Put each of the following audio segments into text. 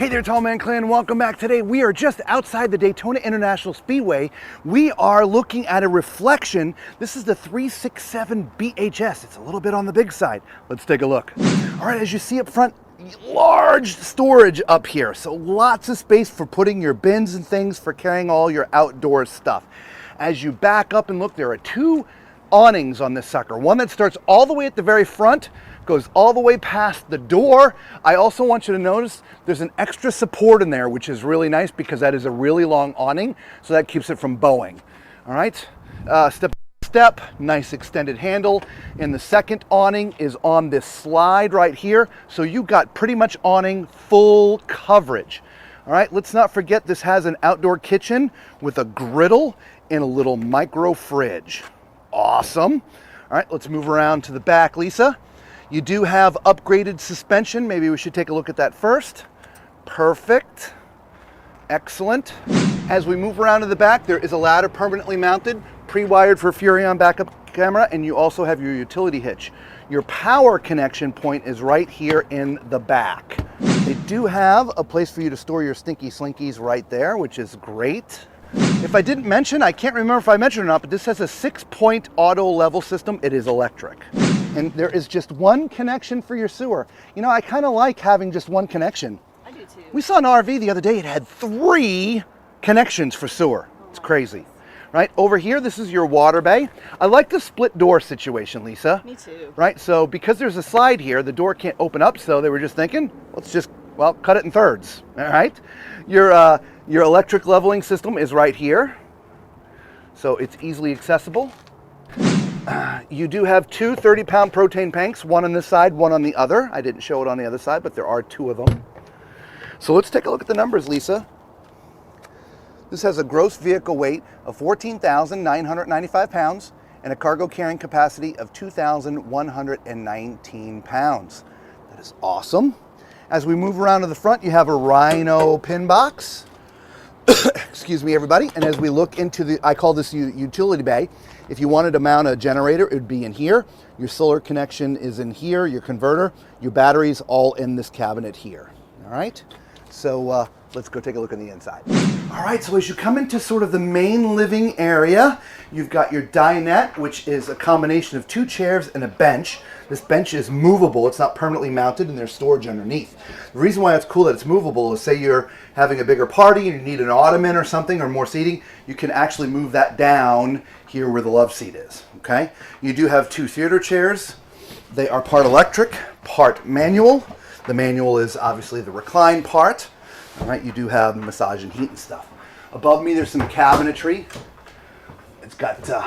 Hey there, Tall Man Clan, welcome back. Today we are just outside the Daytona International Speedway. We are looking at a reflection. This is the 367 BHS. It's a little bit on the big side. Let's take a look. All right, as you see up front, large storage up here. So lots of space for putting your bins and things for carrying all your outdoor stuff. As you back up and look, there are two awnings on this sucker. One that starts all the way at the very front, goes all the way past the door. I also want you to notice there's an extra support in there, which is really nice because that is a really long awning, so that keeps it from bowing. All right, step by step, nice extended handle. And the second awning is on this slide right here, so you got pretty much awning full coverage. All right, let's not forget this has an outdoor kitchen with a griddle and a little micro fridge. Awesome. All right, let's move around to the back, Lisa. You do have upgraded suspension. Maybe we should take a look at that first. Perfect. Excellent. As we move around to the back, there is a ladder permanently mounted, pre-wired for Furrion backup camera, and you also have your utility hitch. Your power connection point is right here in the back. They do have a place for you to store your stinky slinkies right there, which is great. If I didn't mention, I can't remember if I mentioned or not, but this has a 6-point auto level system. It is electric. And there is just one connection for your sewer. You know, I kind of like having just one connection. I do too. We saw an RV the other day, it had 3 connections for sewer. It's crazy. Right, over here, this is your water bay. I like the split door situation, Lisa. Me too. Right, so because there's a slide here, the door can't open up, so they were just thinking, let's just, well, cut it in thirds, all right? Your electric leveling system is right here, so it's easily accessible. You do have 2 30-pound propane tanks, one on this side, one on the other. I didn't show it on the other side, but there are 2 of them. So let's take a look at the numbers, Lisa. This has a gross vehicle weight of 14,995 pounds and a cargo carrying capacity of 2,119 pounds. That is awesome. As we move around to the front, you have a Rhino pin box. Excuse me, everybody. And as we look into the, I call this utility bay. If you wanted to mount a generator, it would be in here. Your solar connection is in here, your converter, your batteries all in this cabinet here. All right, so let's go take a look on the inside. All right, so as you come into sort of the main living area, you've got your dinette, which is a combination of 2 chairs and a bench. This bench is movable. It's not permanently mounted, and there's storage underneath. The reason why it's cool that it's movable is, say you're having a bigger party and you need an ottoman or something or more seating, you can actually move that down here where the love seat is, okay? You do have 2 theater chairs. They are part electric, part manual. The manual is obviously the recline part. All right, you do have massage and heat and stuff. Above me, there's some cabinetry. It's got some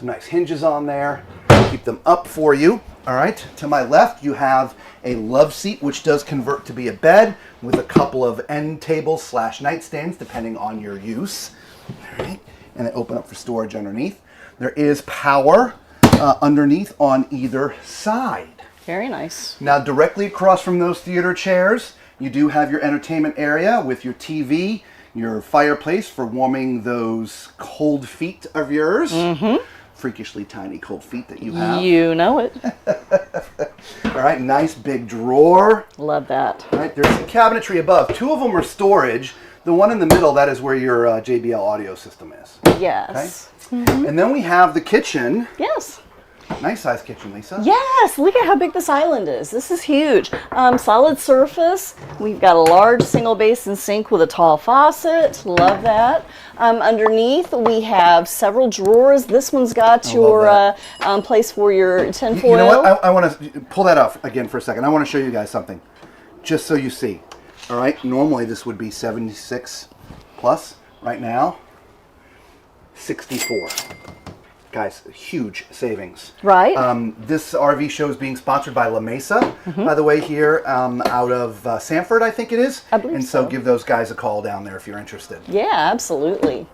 nice hinges on there. Keep them up for you. All right, to my left, you have a love seat, which does convert to be a bed with a couple of end tables / nightstands, depending on your use. All right, and they open up for storage underneath. There is power underneath on either side. Very nice. Now, directly across from those theater chairs, you do have your entertainment area with your TV, your fireplace for warming those cold feet of yours. Mm-hmm. Freakishly tiny cold feet that you have. You know it. All right, nice big drawer. Love that. All right, there's some cabinetry above. 2 of them are storage. The one in the middle, that is where your JBL audio system is. Yes. Okay? Mm-hmm. And then we have the kitchen. Yes. Nice size kitchen, Lisa. Yes, look at how big this island is. This is huge. Solid surface. We've got a large single basin sink with a tall faucet. Love that. Underneath, we have several drawers. This one's got your place for your tinfoil. You know what? I want to pull that off again for a second. I want to show you guys something, just so you see. All right, normally this would be 76 plus. Right now, 64. Guys, huge savings. Right. This RV show is being sponsored by La Mesa, by the way, here out of Sanford, I think it is. I believe and so give those guys a call down there if you're interested. Yeah, absolutely.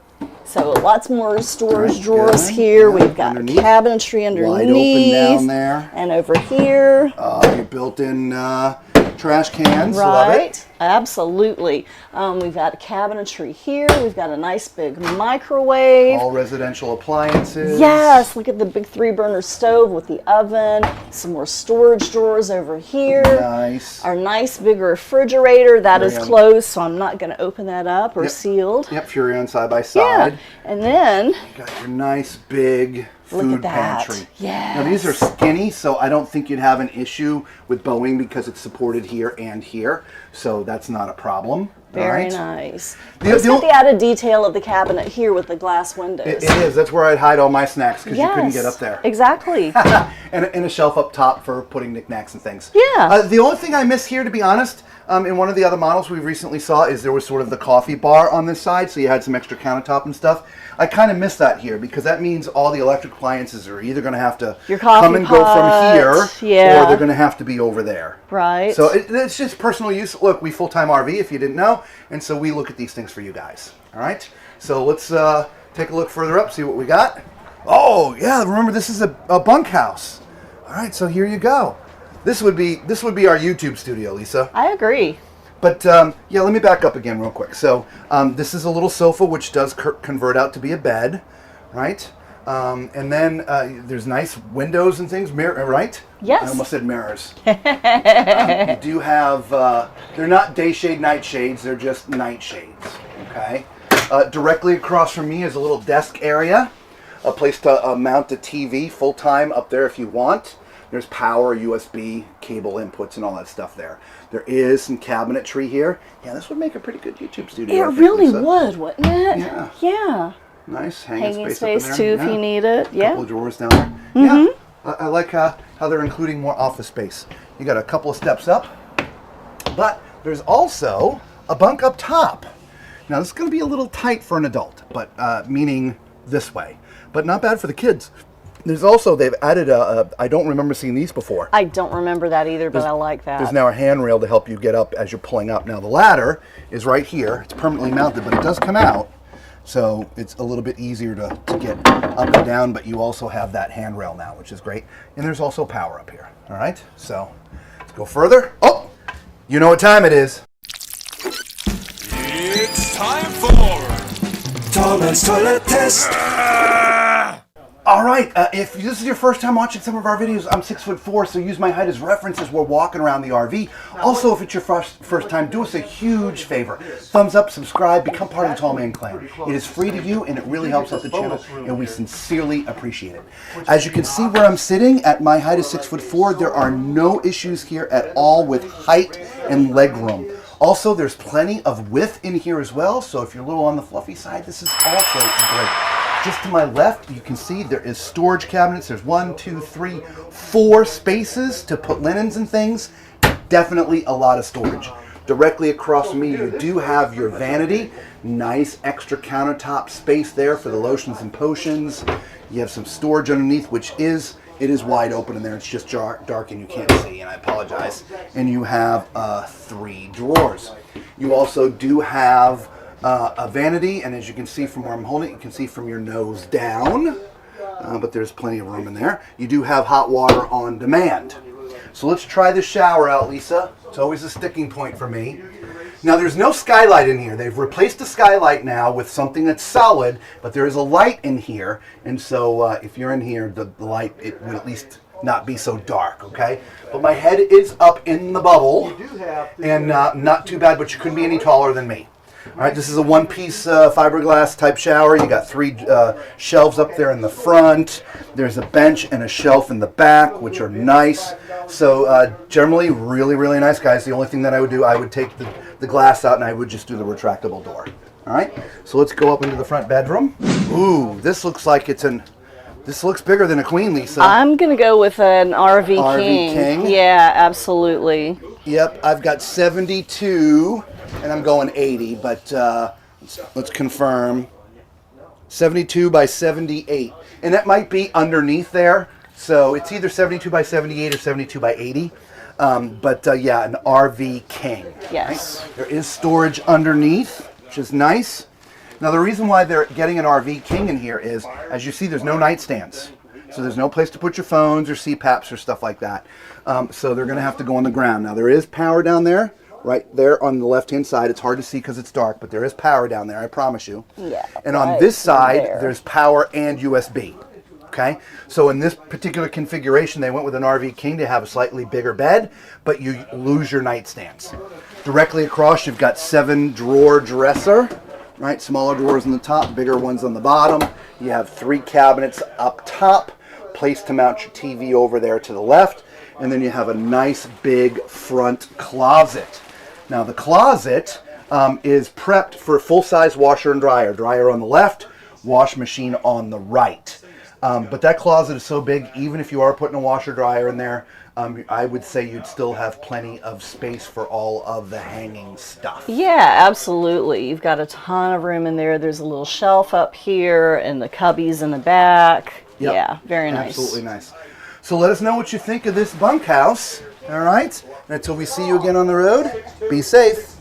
So lots more storage drawers here. Yeah, we've got cabinetry underneath. Wide open down there. And over here. Your built-in trash cans. Right. Love it. Absolutely. We've got cabinetry here. We've got a nice big microwave. All residential appliances. Yes, look at the big 3-burner stove with the oven. Some more storage drawers over here. Nice. Our nice big refrigerator. That is Furrion. closed, so I'm not going to open that up or sealed. Yep, Furrion side by side. Yeah, and then You got your nice big look food at that. pantry. Yes. Now these are skinny, so I don't think you'd have an issue with Boeing because it's supported here and here, so that's not a problem. Very All right? nice. The- Let's the get o- the added detail of the cabinet here with the glass windows. It is. That's where I'd hide all my snacks because you couldn't get up there. Exactly. And a shelf up top for putting knickknacks and things. Yeah. The only thing I miss here, to be honest, in one of the other models we recently saw, is there was sort of the coffee bar on this side, so you had some extra countertop and stuff. I kind of miss that here because that means all the electric appliances are either going to have to Your coffee come and go from pot, here, yeah. or they're going to have to be over there. Right. So it's just personal use. Look, we full-time RV, if you didn't know, and so we look at these things for you guys. All right. So let's take a look further up, see what we got. Oh yeah, remember this is a bunkhouse. All right, so here you go. This would be our YouTube studio, Lisa. I agree. But yeah, let me back up again real quick. So this is a little sofa which does convert out to be a bed, right? And then there's nice windows and things, right? Yes. I almost said mirrors. You do have, they're not day shade, night shades, they're just night shades, okay? Directly across from me is a little desk area, a place to mount a TV full-time up there if you want. There's power, USB, cable inputs, and all that stuff there. There is some cabinetry here. Yeah, this would make a pretty good YouTube studio. It I think, really Lisa. would, wouldn't it? Yeah. Yeah. Nice Hanging space space up in too there. if you need it. Yeah. Couple of drawers down there. Yeah, I like how they're including more office space. You got a couple of steps up, but there's also a bunk up top. Now this is going to be a little tight for an adult, but meaning this way, but not bad for the kids. There's also, they've added I don't remember seeing these before. I don't remember that either, but I like that. There's now a handrail to help you get up as you're pulling up. Now the ladder is right here. It's permanently mounted, but it does come out. So it's a little bit easier to get up and down, but you also have that handrail now, which is great. And there's also power up here. All right, so let's go further. Oh, you know what time it is. It's time for Tom's Toilet Test. All right, if this is your first time watching some of our videos, I'm 6'4", so use my height as reference as we're walking around the RV. Also, if it's your first time, do us a huge favor. Thumbs up, subscribe, become part of the Tall Man Clan. It is free to you, and it really helps out the channel, and we sincerely appreciate it. As you can see where I'm sitting, at my height of 6'4", there are no issues here at all with height and leg room. Also, there's plenty of width in here as well, so if you're a little on the fluffy side, this is also great. Just to my left, you can see there is storage cabinets. There's 1, 2, 3, 4 spaces to put linens and things. Definitely a lot of storage. Directly across from me, you do have your vanity. Nice extra countertop space there for the lotions and potions. You have some storage underneath, which it is wide open in there. It's just dark and you can't see, and I apologize. And you have 3 drawers. You also do have a vanity, and as you can see from where I'm holding it, you can see from your nose down, but there's plenty of room in there. You do have hot water on demand. So let's try the shower out, Lisa. It's always a sticking point for me. Now there's no skylight in here. They've replaced the skylight now with something that's solid, but there is a light in here, and so if you're in here, the light, it would at least not be so dark, okay? But my head is up in the bubble, and not too bad, but you couldn't be any taller than me. All right, this is a one-piece fiberglass type shower. You got 3 shelves up there in the front. There's a bench and a shelf in the back, which are nice. So generally, really, really nice, guys. The only thing that I would do, I would take the glass out and I would just do the retractable door. All right, so let's go up into the front bedroom. Ooh, this looks like this looks bigger than a queen, Lisa. I'm going to go with an RV RV King. Yeah, absolutely. Yep, I've got 72. And I'm going 80, but let's confirm. 72 by 78. And that might be underneath there. So it's either 72 by 78 or 72 by 80. Yeah, an RV King. Yes. Right? There is storage underneath, which is nice. Now the reason why they're getting an RV King in here is, as you see, there's no nightstands. So there's no place to put your phones or CPAPs or stuff like that. So they're going to have to go on the ground. Now there is power down there, right there on the left-hand side. It's hard to see because it's dark, but there is power down there, I promise you. Yeah. And on right this side, there. there's power and USB. Okay, so in this particular configuration, they went with an RV King to have a slightly bigger bed, but you lose your nightstands. Directly across, you've got 7-drawer dresser, right? Smaller drawers on the top, bigger ones on the bottom. You have 3 cabinets up top, place to mount your TV over there to the left, and then you have a nice big front closet. Now the closet is prepped for full-size washer and dryer. Dryer on the left, wash machine on the right. But that closet is so big, even if you are putting a washer dryer in there, I would say you'd still have plenty of space for all of the hanging stuff. Yeah, absolutely. You've got a ton of room in there. There's a little shelf up here and the cubbies in the back. Yep. Yeah, very nice. Absolutely nice. So let us know what you think of this bunkhouse. All right? And until we see you again on the road, be safe.